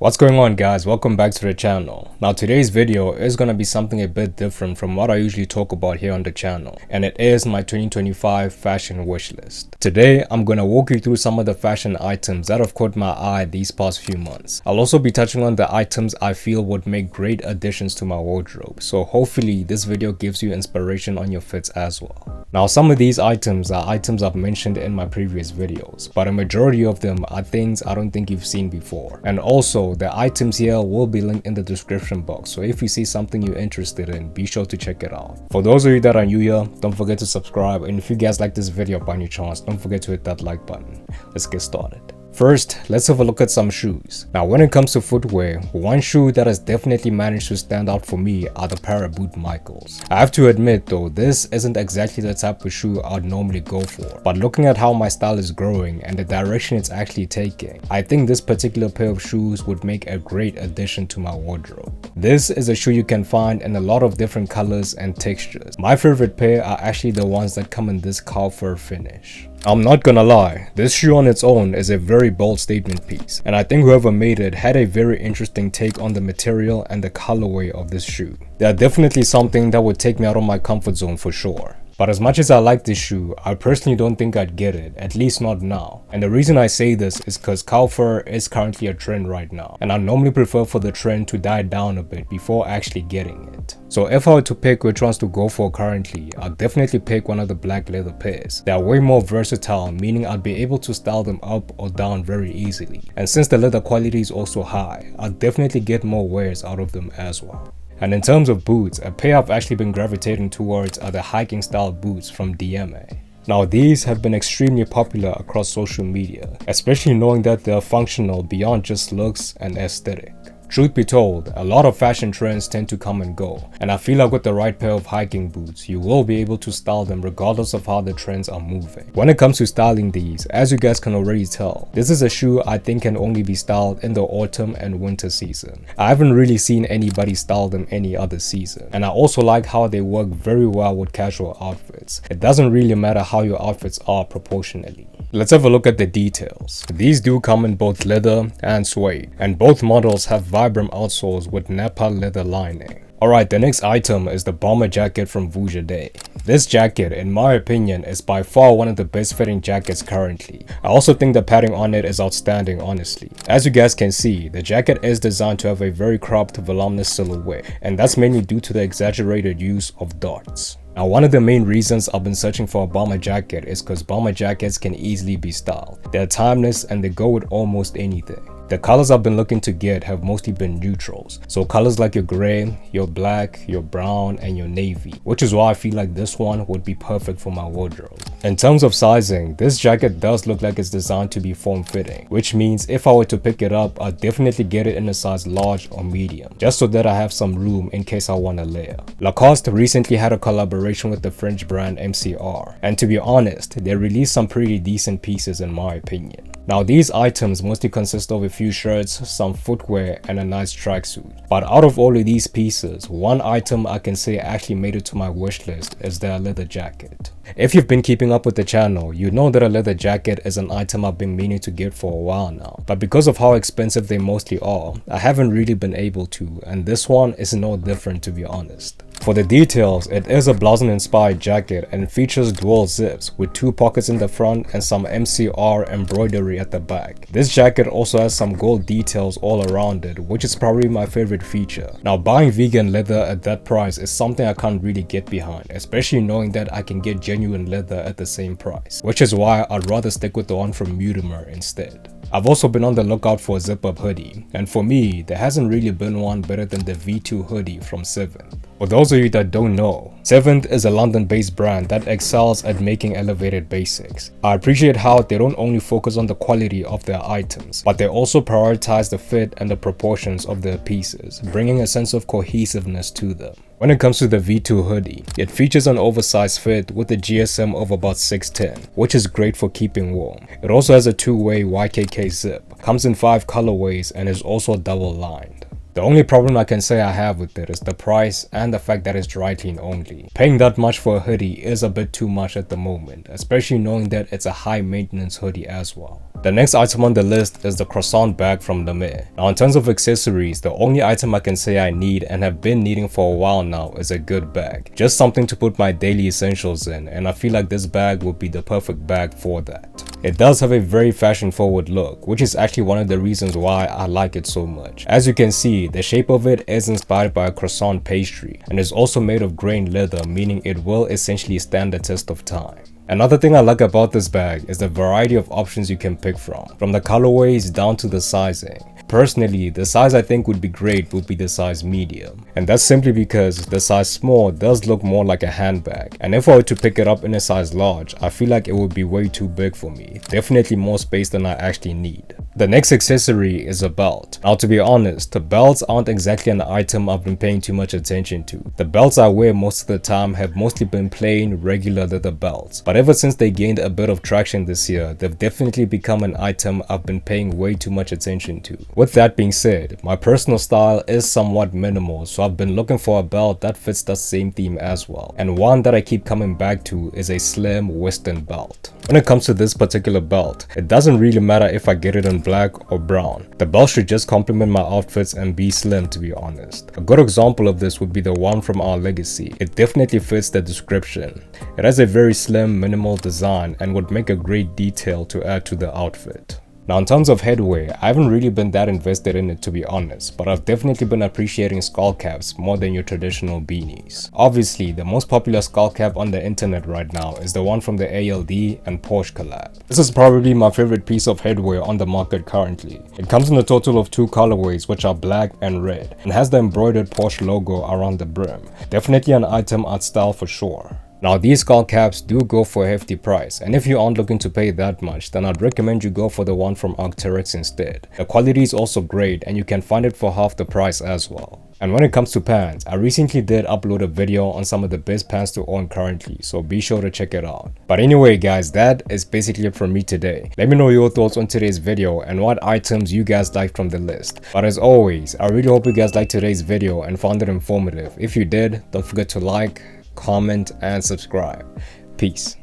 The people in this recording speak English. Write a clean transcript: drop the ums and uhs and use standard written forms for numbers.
What's going on, guys? Welcome back to the channel. Now today's video is gonna be something a bit different from what I usually talk about here on the channel, and it is my 2025 fashion wish list. Today I'm gonna walk you through some of the fashion items that have caught my eye these past few months. I'll also be touching on the items I feel would make great additions to my wardrobe, so hopefully this video gives you inspiration on your fits as well. Now some of these items are items I've mentioned in my previous videos, but a majority of them are things I don't think you've seen before. And also the items here will be linked in the description box, so if you see something you're interested in, be sure to check it out. For those of you that are new here, don't forget to subscribe, and if you guys like this video by any chance, don't forget to hit that like button. Let's get started. First, let's have a look at some shoes. Now when it comes to footwear, one shoe that has definitely managed to stand out for me are the Paraboot Michaels. I have to admit though, this isn't exactly the type of shoe I'd normally go for, but looking at how my style is growing and the direction it's actually taking, I think this particular pair of shoes would make a great addition to my wardrobe. This is a shoe you can find in a lot of different colors and textures. My favorite pair are actually the ones that come in this cow fur finish. I'm not gonna lie, this shoe on its own is a very bold statement piece, and I think whoever made it had a very interesting take on the material and the colorway of this shoe. They are definitely something that would take me out of my comfort zone for sure. But as much as I like this shoe, I personally don't think I'd get it, at least not now. And the reason I say this is because cow fur is currently a trend right now, and I normally prefer for the trend to die down a bit before actually getting it. So if I were to pick which ones to go for currently, I'd definitely pick one of the black leather pairs. They are way more versatile, meaning I'd be able to style them up or down very easily. And since the leather quality is also high, I'd definitely get more wears out of them as well. And in terms of boots, a pair I've actually been gravitating towards are the hiking style boots from DMA. Now these have been extremely popular across social media, especially knowing that they are functional beyond just looks and aesthetic. Truth be told, a lot of fashion trends tend to come and go, and I feel like with the right pair of hiking boots, you will be able to style them regardless of how the trends are moving. When it comes to styling these, as you guys can already tell, this is a shoe I think can only be styled in the autumn and winter season. I haven't really seen anybody style them any other season, and I also like how they work very well with casual outfits. It doesn't really matter how your outfits are proportionally. Let's have a look at the details. These do come in both leather and suede, and both models have Vibram outsoles with Napa leather lining. Alright, the next item is the bomber jacket from Day. This jacket, in my opinion, is by far one of the best fitting jackets currently. I also think the padding on it is outstanding, honestly. As you guys can see, the jacket is designed to have a very cropped voluminous silhouette, and that's mainly due to the exaggerated use of dots. Now one of the main reasons I've been searching for a bomber jacket is because bomber jackets can easily be styled. They're timeless and they go with almost anything. The colors I've been looking to get have mostly been neutrals, so colors like your gray, your black, your brown, and your navy, which is why I feel like this one would be perfect for my wardrobe. In terms of sizing, this jacket does look like it's designed to be form-fitting, which means if I were to pick it up, I'd definitely get it in a size large or medium, just so that I have some room in case I want to layer. Lacoste recently had a collaboration with the French brand MCR, and to be honest, they released some pretty decent pieces in my opinion. Now these items mostly consist of a few shirts, some footwear, and a nice tracksuit. But out of all of these pieces, one item I can say actually made it to my wish list is their leather jacket. If you've been keeping up with the channel, you know that a leather jacket is an item I've been meaning to get for a while now. But because of how expensive they mostly are, I haven't really been able to, and this one is no different, to be honest. For the details, it is a Blazon inspired jacket and features dual zips with 2 pockets in the front and some MCR embroidery at the back. This jacket also has some gold details all around it, which is probably my favorite feature. Now buying vegan leather at that price is something I can't really get behind, especially knowing that I can get genuine leather at the same price, which is why I'd rather stick with the one from Mutimer instead. I've also been on the lookout for a zip-up hoodie, and for me, there hasn't really been one better than the V2 hoodie from 7th. For those of you that don't know, 7th is a London-based brand that excels at making elevated basics. I appreciate how they don't only focus on the quality of their items, but they also prioritize the fit and the proportions of their pieces, bringing a sense of cohesiveness to them. When it comes to the V2 hoodie, it features an oversized fit with a GSM of about 6'10", which is great for keeping warm. It also has a 2-way YKK zip, comes in 5 colorways, and is also double lined. The only problem I can say I have with it is the price and the fact that it's dry clean only. Paying that much for a hoodie is a bit too much at the moment, especially knowing that it's a high maintenance hoodie as well. The next item on the list is the croissant bag from Lemay. Now in terms of accessories, the only item I can say I need and have been needing for a while now is a good bag. Just something to put my daily essentials in, and I feel like this bag would be the perfect bag for that. It does have a very fashion forward look, which is actually one of the reasons why I like it so much. As you can see, the shape of it is inspired by a croissant pastry and is also made of grain leather, meaning it will essentially stand the test of time. Another thing I like about this bag is the variety of options you can pick from the colorways down to the sizing. Personally, the size I think would be great would be the size medium, and that's simply because the size small does look more like a handbag, and if I were to pick it up in a size large, I feel like it would be way too big for me, definitely more space than I actually need. The next accessory is a belt. Now to be honest, the belts aren't exactly an item I've been paying too much attention to. The belts I wear most of the time have mostly been plain, regular leather belts, but ever since they gained a bit of traction this year, they've definitely become an item I've been paying way too much attention to. With that being said, my personal style is somewhat minimal, so I've been looking for a belt that fits that same theme as well, and one that I keep coming back to is a slim western belt. When it comes to this particular belt, it doesn't really matter if I get it in black or brown. The belt should just complement my outfits and be slim, to be honest. A good example of this would be the one from Our Legacy. It definitely fits the description. It has a very slim, minimal design and would make a great detail to add to the outfit. Now in terms of headwear, I haven't really been that invested in it, to be honest, but I've definitely been appreciating skull caps more than your traditional beanies. Obviously, the most popular skull cap on the internet right now is the one from the ALD and Porsche collab. This is probably my favorite piece of headwear on the market currently. It comes in a total of 2 colorways, which are black and red, and has the embroidered Porsche logo around the brim. Definitely an item I'd style for sure. Now these skull caps do go for a hefty price, and if you aren't looking to pay that much, then I'd recommend you go for the one from Arc'teryx instead. The quality is also great and you can find it for half the price as well. And when it comes to pants, I recently did upload a video on some of the best pants to own currently, so be sure to check it out. But anyway guys, that is basically it from me today. Let me know your thoughts on today's video and what items you guys liked from the list. But as always, I really hope you guys liked today's video and found it informative. If you did, don't forget to like, comment and subscribe. Peace.